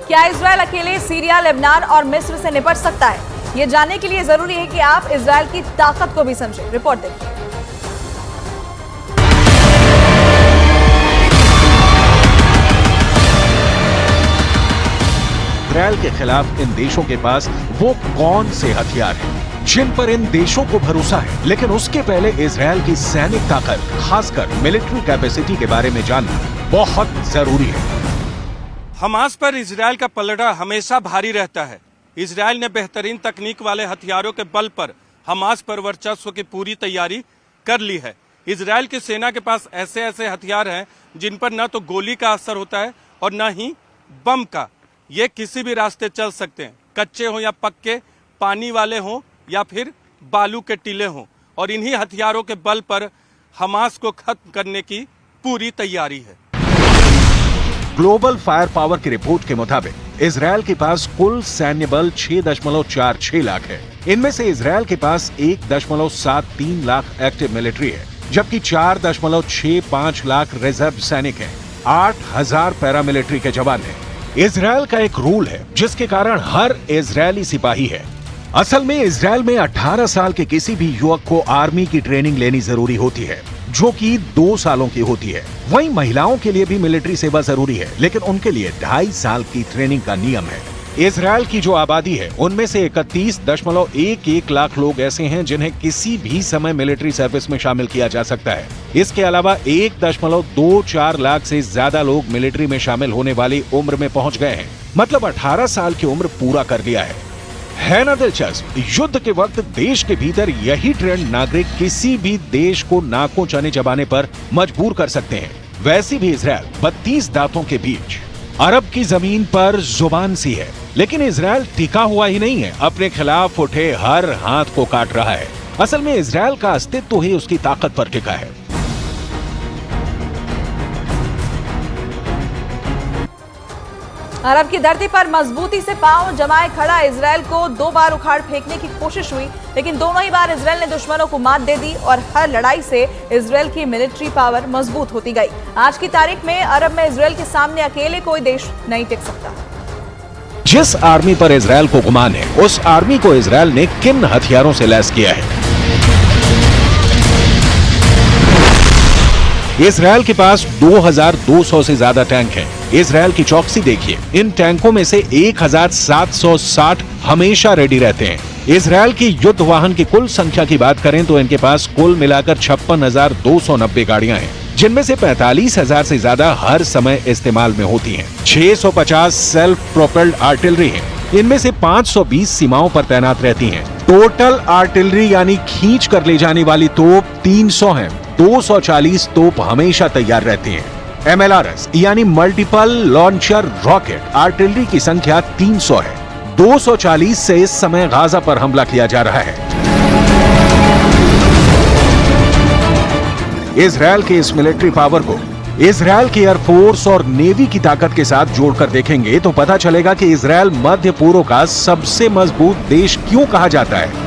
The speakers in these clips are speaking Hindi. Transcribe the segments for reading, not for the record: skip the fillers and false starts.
क्या इजरायल अकेले सीरिया, लेबनान और मिस्र से निपट सकता है? ये जानने के लिए जरूरी है कि आप इजरायल की ताकत को भी समझें। रिपोर्ट देखिए। इजरायल के खिलाफ इन देशों के पास वो कौन से हथियार हैं जिन पर इन देशों को भरोसा है, लेकिन उसके पहले इजरायल की सैनिक ताकत, खासकर मिलिट्री कैपेसिटी के बारे में जानना बहुत जरूरी है। हमास पर इजरायल का पलड़ा हमेशा भारी रहता है। इजरायल ने बेहतरीन तकनीक वाले हथियारों के बल पर हमास पर वर्चस्व की पूरी तैयारी कर ली है। इजरायल की सेना के पास ऐसे ऐसे हथियार हैं जिन पर न तो गोली का असर होता है और न ही बम का। ये किसी भी रास्ते चल सकते हैं, कच्चे हों या पक्के, पानी वाले हों या फिर बालू के टीले हों, और इन्हीं हथियारों के बल पर हमास को खत्म करने की पूरी तैयारी है। ग्लोबल फायर पावर की रिपोर्ट के मुताबिक इजरायल के पास कुल सैन्य बल 6.46 लाख है। इनमें से इजरायल के पास 1.73 लाख एक्टिव मिलिट्री है, जबकि 4.65 लाख रिजर्व सैनिक हैं। 8,000 पैरामिलिट्री के जवान हैं। इजरायल का एक रूल है जिसके कारण हर इजरायली सिपाही है। असल में इजरायल में 18 साल के किसी भी युवक को आर्मी की ट्रेनिंग लेनी जरूरी होती है, जो कि 2 सालों की होती है। वहीं महिलाओं के लिए भी मिलिट्री सेवा जरूरी है, लेकिन उनके लिए 2.5 साल की ट्रेनिंग का नियम है। इजरायल की जो आबादी है उनमें से 31.11 लाख लोग ऐसे हैं जिन्हें किसी भी समय मिलिट्री सर्विस में शामिल किया जा सकता है। इसके अलावा 1.24 लाख से ज्यादा लोग मिलिट्री में शामिल होने वाली उम्र में पहुंच गए हैं, मतलब 18 साल की उम्र पूरा कर लिया है ना दिलचस्प? युद्ध के वक्त देश के भीतर यही ट्रेंड नागरिक किसी भी देश को नाकों चने चबाने पर मजबूर कर सकते हैं। वैसे भी इजरायल 32 दांतों के बीच अरब की जमीन पर जुबान सी है, लेकिन इजरायल टिका हुआ ही नहीं है, अपने खिलाफ उठे हर हाथ को काट रहा है। असल में इजरायल का अस्तित्व ही उसकी ताकत पर टिका है। अरब की धरती पर मजबूती से पांव जमाए खड़ा इजरायल को 2 बार उखाड़ फेंकने की कोशिश हुई, लेकिन दोनों ही बार इजरायल ने दुश्मनों को मात दे दी और हर लड़ाई से इजरायल की मिलिट्री पावर मजबूत होती गई। आज की तारीख में अरब में इजरायल के सामने अकेले कोई देश नहीं टिक सकता। जिस आर्मी पर इजरायल को गुमान है, उस आर्मी को इजरायल ने किन हथियारों से लैस किया है? इजरायल के पास 2,200 से ज्यादा टैंक हैं। इजरायल की चौकसी देखिए, इन टैंकों में से 1,760 हमेशा रेडी रहते हैं। इजरायल की युद्ध वाहन की कुल संख्या की बात करें तो इनके पास कुल मिलाकर 56,290 गाड़ियां हैं, जिनमें से 45,000 से ज्यादा हर समय इस्तेमाल में होती हैं। 650 सेल्फ प्रोपेल्ड आर्टिलरी हैं, इनमें से 520 सीमाओं पर तैनात रहती हैं। टोटल आर्टिलरी यानी खींच कर ले जाने वाली तोप 300 हैं। 240 तोप हमेशा तैयार रहती हैं। MLRS यानी मल्टीपल लॉन्चर रॉकेट आर्टिलरी की संख्या 300 है। 240 से इस समय गाजा पर हमला किया जा रहा है। इजरायल के इस मिलिट्री पावर को इजरायल की एयरफोर्स और नेवी की ताकत के साथ जोड़कर देखेंगे तो पता चलेगा कि इजरायल मध्य पूर्व का सबसे मजबूत देश क्यों कहा जाता है।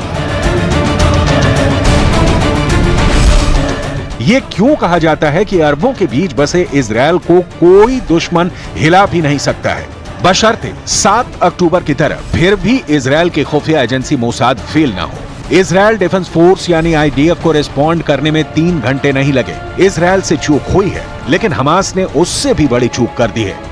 ये क्यों कहा जाता है कि अरबों के बीच बसे इजरायल को कोई दुश्मन हिला भी नहीं सकता है, बशर्ते 7 अक्टूबर की तरह फिर भी इजरायल की खुफिया एजेंसी मोसाद फेल ना हो। इजरायल डिफेंस फोर्स यानी IDF को रिस्पॉन्ड करने में 3 घंटे नहीं लगे। इजरायल से चूक हुई है, लेकिन हमास ने उससे भी बड़ी चूक कर दी है।